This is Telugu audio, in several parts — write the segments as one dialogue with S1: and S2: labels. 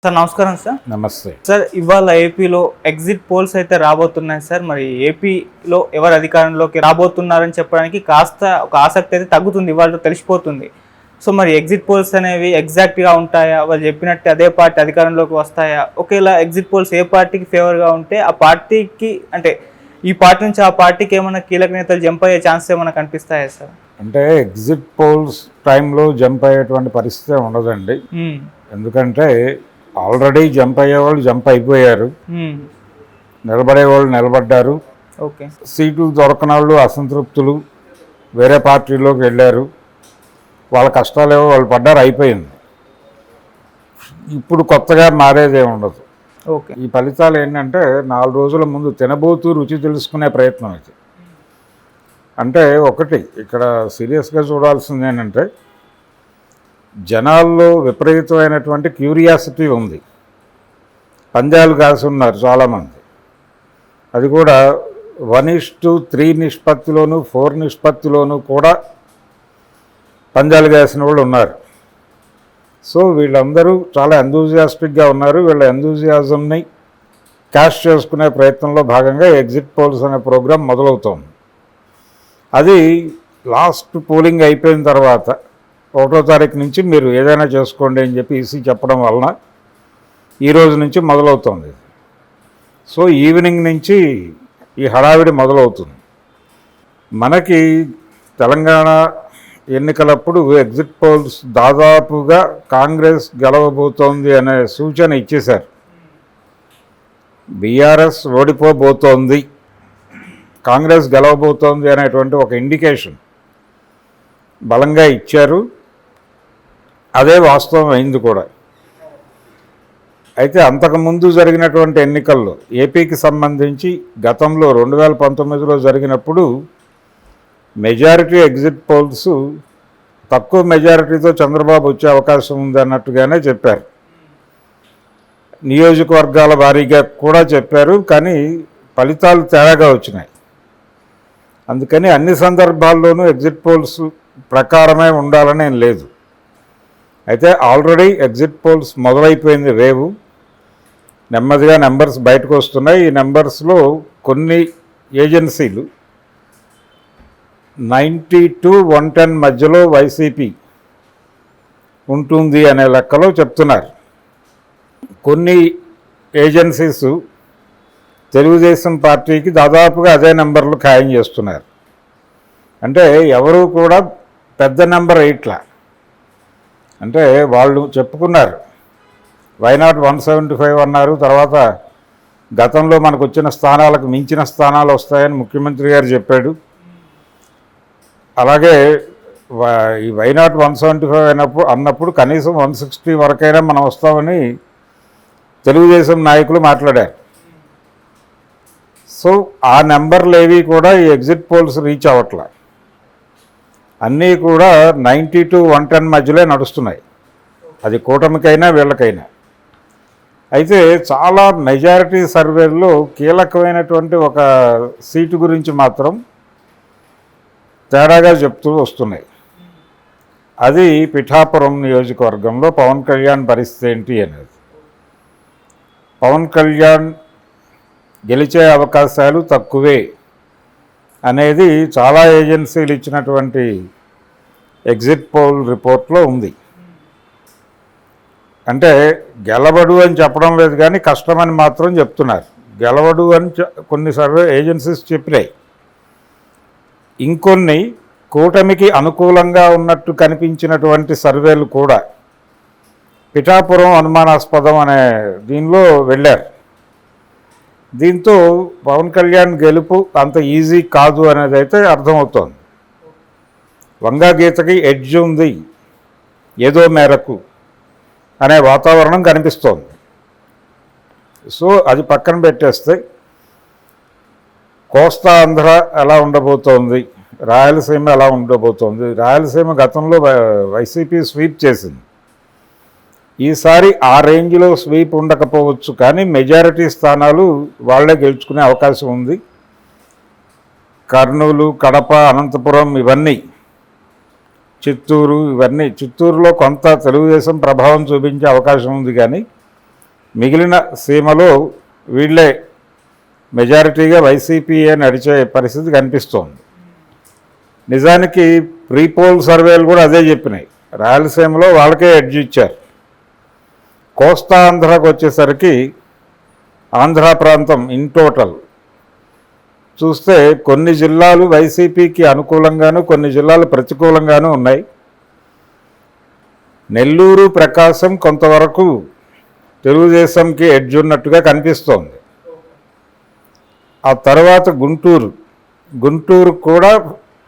S1: సార్ నమస్కారం సార్.
S2: నమస్తే
S1: సార్, ఇవాళ ఏపీలో ఎగ్జిట్ పోల్స్ అయితే రాబోతున్నాయి సార్. మరి ఏపీలో ఎవరు అధికారంలోకి రాబోతున్నారని చెప్పడానికి కాస్త ఒక ఆసక్తి అయితే తగ్గుతుంది, ఇవాళ తెలిసిపోతుంది. సో మరి ఎగ్జిట్ పోల్స్ అనేవి ఎగ్జాక్ట్గా ఉంటాయా, వాళ్ళు చెప్పినట్టు అదే పార్టీ అధికారంలోకి వస్తాయా? ఒకేలా ఎగ్జిట్ పోల్స్ ఏ పార్టీకి ఫేవర్గా ఉంటే ఆ పార్టీకి, అంటే ఈ పార్టీ నుంచి ఆ పార్టీకి ఏమైనా కీలక నేతలు జంప్ అయ్యే ఛాన్స్ ఏమైనా కనిపిస్తాయా సార్?
S2: అంటే ఎగ్జిట్ పోల్స్ టైంలో జంప్ అయ్యేటువంటి పరిస్థితి ఉండదండి. ఎందుకంటే ఆల్రెడీ జంప్ అయ్యేవాళ్ళు జంప్ అయిపోయారు, నిలబడే వాళ్ళు నిలబడ్డారు.
S1: ఓకే,
S2: సీట్లు దొరకని వాళ్ళు అసంతృప్తులు వేరే పార్టీలోకి వెళ్ళారు, వాళ్ళ కష్టాలేవో వాళ్ళు పడ్డారు, అయిపోయింది. ఇప్పుడు కొత్తగా మారేదే ఉండదు.
S1: ఓకే,
S2: ఈ ఫలితాలు ఏంటంటే 4 రోజుల ముందు తినబోతూ రుచి తెలుసుకునే ప్రయత్నం ఇది. అంటే ఒకటి ఇక్కడ సీరియస్గా చూడాల్సింది ఏంటంటే జనాల్లో విపరీతమైనటువంటి క్యూరియాసిటీ ఉంది. పందాలు కాసి ఉన్నారు చాలామంది. అది కూడా 1:3 నిష్పత్తిలోను 4 నిష్పత్తిలోనూ కూడా పందాలు కాసిన వాళ్ళు ఉన్నారు. సో వీళ్ళందరూ చాలా ఎంతూజియాస్టిక్గా ఉన్నారు. వీళ్ళ ఎంతూజియాజంని క్యాష్ చేసుకునే ప్రయత్నంలో భాగంగా ఎగ్జిట్ పోల్స్ అనే ప్రోగ్రాం మొదలవుతోంది. అది లాస్ట్ పోలింగ్ అయిపోయిన తర్వాత 1వ తారీఖు నుంచి మీరు ఏదైనా చేసుకోండి అని చెప్పి ఈసీ చెప్పడం వలన ఈరోజు నుంచి మొదలవుతుంది. సో ఈవినింగ్ నుంచి ఈ హడావిడి మొదలవుతుంది. మనకి తెలంగాణ ఎన్నికలప్పుడు ఎగ్జిట్ పోల్స్ దాదాపుగా కాంగ్రెస్ గెలవబోతోంది అనే సూచన ఇచ్చేశారు. బీఆర్ఎస్ ఓడిపోబోతోంది, కాంగ్రెస్ గెలవబోతోంది అనేటువంటి ఒక ఇండికేషన్ బలంగా ఇచ్చారు. అదే వాస్తవం అయింది కూడా. అయితే అంతకుముందు జరిగినటువంటి ఎన్నికల్లో ఏపీకి సంబంధించి గతంలో 2019లో జరిగినప్పుడు మెజారిటీ ఎగ్జిట్ పోల్స్ తక్కువ మెజారిటీతో చంద్రబాబు వచ్చే అవకాశం ఉంది అన్నట్టుగానే చెప్పారు. నియోజకవర్గాల వారీగా కూడా చెప్పారు, కానీ ఫలితాలు తేడాగా వచ్చినాయి. అందుకని అన్ని సందర్భాల్లోనూ ఎగ్జిట్ పోల్స్ ప్రకారమే ఉండాలని ఏం లేదు. అయితే ఆల్రెడీ ఎగ్జిట్ పోల్స్ మొదలైపోయింది వేవ్. నెమ్మదిగా నెంబర్స్ బయటకు వస్తున్నాయి. ఈ నెంబర్స్లో కొన్ని ఏజెన్సీలు 90 to 110 మధ్యలో వైసీపీ ఉంటుంది అనే లెక్కలో చెప్తున్నారు. కొన్ని ఏజెన్సీస్ తెలుగుదేశం పార్టీకి దాదాపుగా అదే నెంబర్లు ఖాయం చేస్తున్నారు. అంటే ఎవరు కూడా పెద్ద నెంబర్ ఇట్లా, అంటే వాళ్ళు చెప్పుకున్నారు. వైనాట్ 175 అన్నారు. తర్వాత గతంలో మనకు వచ్చిన స్థానాలకు మించిన స్థానాలు వస్తాయని ముఖ్యమంత్రి గారు చెప్పాడు. అలాగే ఈ వైనాట్ 175 అన్నప్పుడు కనీసం 160 వరకైనా మనం వస్తామని తెలుగుదేశం నాయకులు మాట్లాడారు. సో ఆ నెంబర్లు ఏవి కూడా ఈ ఎగ్జిట్ పోల్స్ రీచ్ అవ్వట్లే. అన్నీ కూడా 90 to 110 మధ్యలో నడుస్తున్నాయి, అది కూటమికైనా వీళ్ళకైనా. అయితే చాలా మెజారిటీ సర్వేల్లో కీలకమైనటువంటి ఒక సీటు గురించి మాత్రం తేడాగా చెప్తూ వస్తున్నాయి. అది పిఠాపురం నియోజకవర్గంలో పవన్ కళ్యాణ్ పరిస్థితి ఏంటి అనేది. పవన్ కళ్యాణ్ గెలిచే అవకాశాలు తక్కువే అనేది చాలా ఏజెన్సీలు ఇచ్చినటువంటి ఎగ్జిట్ పోల్ రిపోర్ట్లో ఉంది. అంటే గెలవడు అని చెప్పడం లేదు, కానీ కష్టమని మాత్రం చెప్తున్నారు. గెలవడు అని కొన్ని సర్వే ఏజెన్సీస్ చెప్పినాయి. ఇంకొన్ని కూటమికి అనుకూలంగా ఉన్నట్టు కనిపించినటువంటి సర్వేలు కూడా పిఠాపురం అనుమానాస్పదం అనే దీనిలో వెళ్ళారు. దీంతో పవన్ కళ్యాణ్ గెలుపు అంత ఈజీ కాదు అనేది అయితే అర్థమవుతోంది. వంగా గీతకి ఎడ్జ్ ఉంది ఏదో మేరకు అనే వాతావరణం కనిపిస్తోంది. సో అది పక్కన పెట్టేస్తే కోస్తా ఆంధ్ర ఎలా ఉండబోతోంది, రాయలసీమ ఎలా ఉండబోతోంది. రాయలసీమ గతంలో వైసీపీ స్వీప్ చేసింది. ఈసారి ఆ రేంజ్లో స్వీప్ ఉండకపోవచ్చు, కానీ మెజారిటీ స్థానాలు వాళ్లే గెలుచుకునే అవకాశం ఉంది. కర్నూలు, కడప, అనంతపురం, ఇవన్నీ చిత్తూరు, ఇవన్నీ చిత్తూరులో కొంత తెలుగుదేశం ప్రభావం చూపించే అవకాశం ఉంది, కానీ మిగిలిన సీమలో వీళ్ళే మెజారిటీగా వైసీపీఏ నడిచే పరిస్థితి కనిపిస్తోంది. నిజానికి ప్రీపోల్ సర్వేలు కూడా అదే చెప్పినాయి. రాయలసీమలో వాళ్ళకే ఎడ్జ్ ఇచ్చారు. కోస్తా ఆంధ్రాకు వచ్చేసరికి ఆంధ్ర ప్రాంతం ఇన్ టోటల్ చూస్తే కొన్ని జిల్లాలు వైసీపీకి అనుకూలంగాను కొన్ని జిల్లాలు ప్రతికూలంగాను ఉన్నాయి. నెల్లూరు ప్రకాశం కొంతవరకు తెలుగుదేశంకి ఎడ్జ్ ఉన్నట్టుగా కనిపిస్తోంది. ఆ తర్వాత గుంటూరు కూడా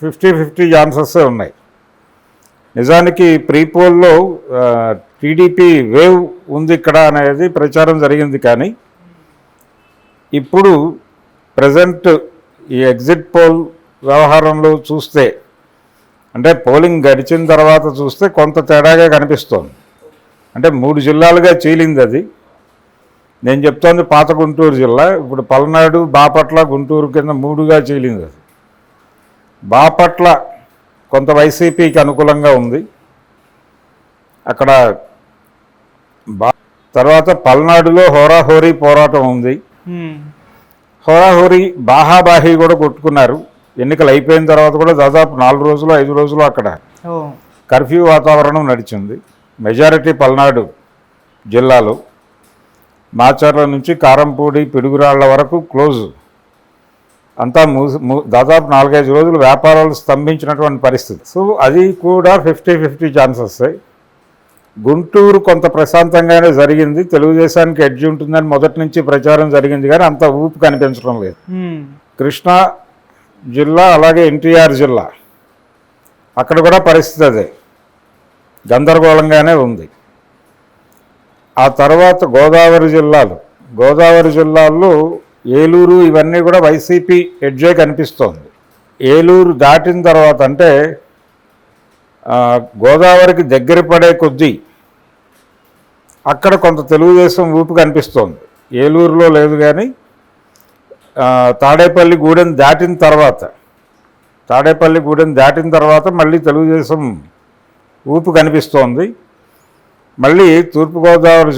S2: 50-50 ఛాన్సెస్ ఉన్నాయి. నిజానికి ప్రీపోల్లో టీడీపీ వేవ్ ఉంది ఇక్కడ అనేది ప్రచారం జరిగింది. కానీ ఇప్పుడు ప్రజెంట్ ఈ ఎగ్జిట్ పోల్ వ్యవహారంలో చూస్తే, అంటే పోలింగ్ గడిచిన తర్వాత చూస్తే కొంత తేడాగా కనిపిస్తోంది. అంటే 3 జిల్లాలుగా చీలింది అది. నేను చెప్తోంది పాత గుంటూరు జిల్లా. ఇప్పుడు పల్నాడు, బాపట్ల, గుంటూరు కింద 3గా చీలింది అది. బాపట్ల కొంత వైసీపీకి అనుకూలంగా ఉంది. అక్కడ తర్వాత పల్నాడులో హోరాహోరీ పోరాటం ఉంది. హోరాహోరీ బాహాబాహి కూడా కొట్టుకున్నారు. ఎన్నికలు అయిపోయిన తర్వాత కూడా దాదాపు 4 రోజులు 5 రోజులు అక్కడ కర్ఫ్యూ వాతావరణం నడిచింది. మెజారిటీ పల్నాడు జిల్లాలో మాచర్ల నుంచి కారంపూడి, పిడుగురాళ్ల వరకు క్లోజ్. అంతా దాదాపు 4-5 రోజులు వ్యాపారాలు స్తంభించినటువంటి పరిస్థితి. సో అది కూడా 50-50 ఛాన్సెస్. గుంటూరు కొంత ప్రశాంతంగానే జరిగింది. తెలుగుదేశానికి ఎడ్జ్ ఉంటుందని మొదటి నుంచి ప్రచారం జరిగింది, కానీ అంత ఊపు కనిపించడం లేదు. కృష్ణా జిల్లా అలాగే ఎన్టీఆర్ జిల్లా అక్కడ కూడా పరిస్థితి అదే, గందరగోళంగానే ఉంది. ఆ తర్వాత గోదావరి జిల్లాల్లో ఏలూరు ఇవన్నీ కూడా వైసీపీ ఎడ్జే కనిపిస్తోంది. ఏలూరు దాటిన తర్వాత అంటే గోదావరికి దగ్గర పడే కొద్దీ అక్కడ కొంత తెలుగుదేశం ఊపు కనిపిస్తోంది. ఏలూరులో లేదు, కానీ తాడేపల్లిగూడెం దాటిన తర్వాత మళ్ళీ తెలుగుదేశం ఊపు కనిపిస్తోంది. మళ్ళీ తూర్పుగోదావరి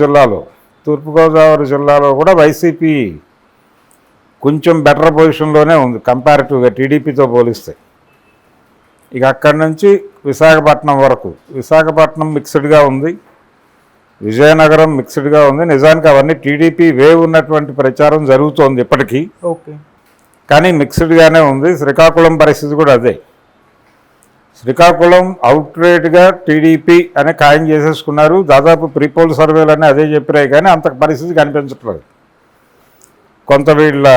S2: జిల్లాలో కూడా వైసీపీ కొంచెం బెటర్ పొజిషన్లోనే ఉంది కంపారిటివ్గా టీడీపీతో పోలిస్తే. ఇక అక్కడి నుంచి విశాఖపట్నం వరకు, విశాఖపట్నం మిక్స్డ్గా ఉంది, విజయనగరం మిక్స్డ్గా ఉంది. నిజానికి అవన్నీ టీడీపీ వేవ్ ఉన్నటువంటి ప్రచారం జరుగుతోంది ఇప్పటికీ, కానీ మిక్స్డ్గానే ఉంది. శ్రీకాకుళం పరిస్థితి కూడా అదే. శ్రీకాకుళం అవుట్రేట్గా టీడీపీ అనే ఖాయం చేసేసుకున్నారు. దాదాపు ప్రీపోల్ సర్వేలన్నీ అదే చెప్పినాయి, కానీ అంత పరిస్థితి కనిపించట్లేదు. కొంత వీళ్ళ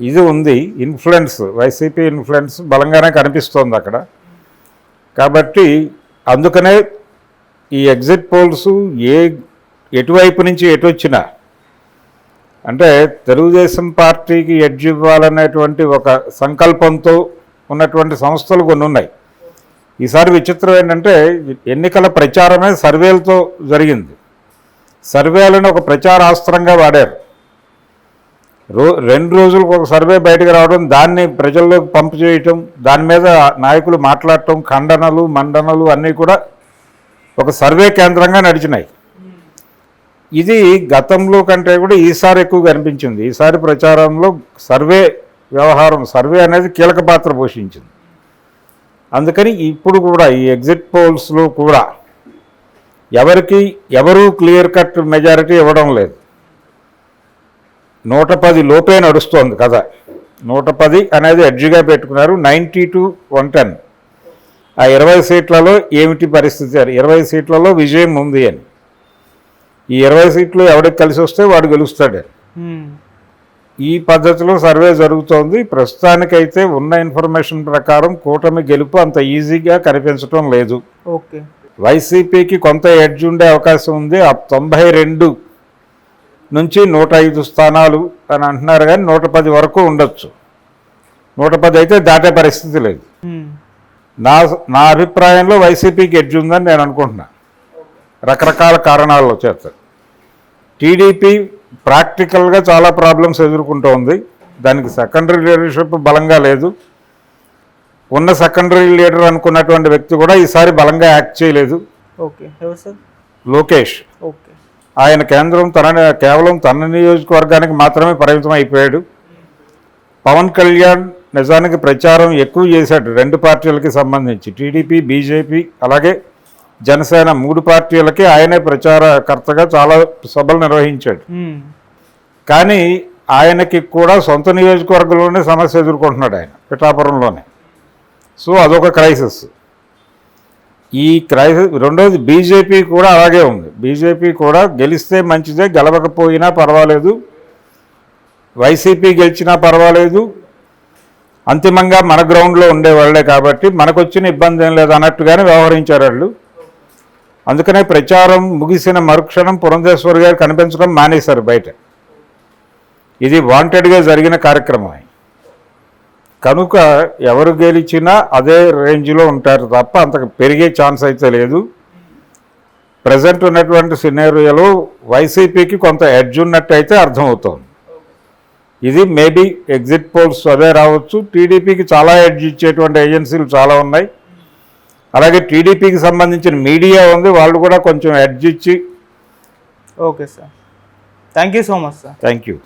S2: ఇది ఉంది, ఇన్ఫ్లుయెన్స్, వైసీపీ ఇన్ఫ్లుయెన్స్ బలంగానే కనిపిస్తోంది అక్కడ. కాబట్టి అందుకనే ఈ ఎగ్జిట్ పోల్స్ ఎటువైపు నుంచి ఎటు వచ్చినా, అంటే తెలుగుదేశం పార్టీకి ఎడ్జ్ ఇవ్వాలనేటువంటి ఒక సంకల్పంతో ఉన్నటువంటి సంస్థలు కొన్ని ఉన్నాయి. ఈసారి విచిత్రం ఏంటంటే ఎన్నికల ప్రచారమే సర్వేలతో జరిగింది. సర్వేలను ఒక ప్రచారాస్త్రంగా వాడారు. 2 రోజులకు ఒక సర్వే బయటకు రావడం, దాన్ని ప్రజల్లోకి పంపు చేయటం, దాని మీద నాయకులు మాట్లాడటం, ఖండనలు మండనలు అన్నీ కూడా ఒక సర్వే కేంద్రంగా నడిచినాయి. ఇది గతంలో కంటే కూడా ఈసారి ఎక్కువ కనిపించింది. ఈసారి ప్రచారంలో సర్వే అనేది కీలక పాత్ర పోషించింది. అందుకని ఇప్పుడు కూడా ఈ ఎగ్జిట్ పోల్స్లో కూడా ఎవరూ క్లియర్ కట్ మెజారిటీ ఇవ్వడం లేదు. 110 లోపే నడుస్తోంది కదా. 110 అనేది ఎడ్జ్గా పెట్టుకున్నారు. 90-110. ఆ 20 సీట్లలో ఏమిటి పరిస్థితి అని, 20 సీట్లలో విజయం ఉంది అని. ఈ 20 సీట్లు ఎవరికి కలిసి వస్తే వాడు గెలుస్తాడని ఈ పద్ధతిలో సర్వే జరుగుతోంది. ప్రస్తుతానికైతే ఉన్న ఇన్ఫర్మేషన్ ప్రకారం కూటమి గెలుపు అంత ఈజీగా కనిపించడం లేదు. వైసీపీకి కొంత ఎడ్జ్ ఉండే అవకాశం ఉంది. 92 నుంచి 105 స్థానాలు అని అంటున్నారు, కానీ 110 వరకు ఉండొచ్చు. 110 అయితే దాటే పరిస్థితి లేదు. నా అభిప్రాయంలో వైసీపీకి ఎడ్జ్ ఉందని నేను అనుకుంటున్నా, రకరకాల కారణాల చేత. టీడీపీ ప్రాక్టికల్గా చాలా ప్రాబ్లమ్స్ ఎదుర్కొంటోంది. దానికి సెకండరీ లీడర్షిప్ బలంగా లేదు. ఉన్న సెకండరీ లీడర్ అనుకున్నటువంటి వ్యక్తి కూడా ఈసారి బలంగా యాక్ట్ చేయలేదు. లోకేష్. ఆయన కేవలం తన నియోజకవర్గానికి మాత్రమే పరిమితం అయిపోయాడు. పవన్ కళ్యాణ్ నిజానికి ప్రచారం ఎక్కువ చేశాడు 2 పార్టీలకి సంబంధించి, టీడీపీ, బీజేపీ అలాగే జనసేన 3 పార్టీలకి ఆయనే ప్రచారకర్తగా చాలా సభలు నిర్వహించాడు. కానీ ఆయనకి కూడా సొంత నియోజకవర్గంలోనే సమస్య ఎదుర్కొంటున్నాడు ఆయన, పిఠాపురంలోనే. సో అదొక క్రైసిస్. ఈ క్రైసిస్ రెండోది బీజేపీ కూడా అలాగే ఉంది. బీజేపీ కూడా గెలిస్తే మంచిదే, గెలవకపోయినా పర్వాలేదు, వైసీపీ గెలిచినా పర్వాలేదు, అంతిమంగా మన గ్రౌండ్లో ఉండేవాళ్లే కాబట్టి మనకు వచ్చిన ఇబ్బంది ఏం లేదు అన్నట్టుగానే వ్యవహరించారు వాళ్ళు. అందుకనే ప్రచారం ముగిసిన మరుక్షణం పురంధేశ్వరి గారు కనిపించడం మానేశారు బయట. ఇది వాంటెడ్గా జరిగిన కార్యక్రమం. కనుక ఎవరు గెలిచినా అదే రేంజ్లో ఉంటారు తప్ప అంతకు పెరిగే ఛాన్స్ అయితే లేదు. ప్రజెంట్ ఉన్నటువంటి సినారియోలో వైసీపీకి కొంత ఎడ్జ్ ఉన్నట్టు అయితే అర్థమవుతోంది. ఇది మేబీ ఎగ్జిట్ పోల్స్ అదే రావచ్చు. టీడీపీకి చాలా ఎడ్జ్ ఇచ్చేటువంటి ఏజెన్సీలు చాలా ఉన్నాయి. అలాగే టీడీపీకి సంబంధించిన మీడియా ఉంది, వాళ్ళు కూడా కొంచెం ఎడ్జ్ ఇచ్చి.
S1: Okay sir, thank you so much sir.
S2: Thank you.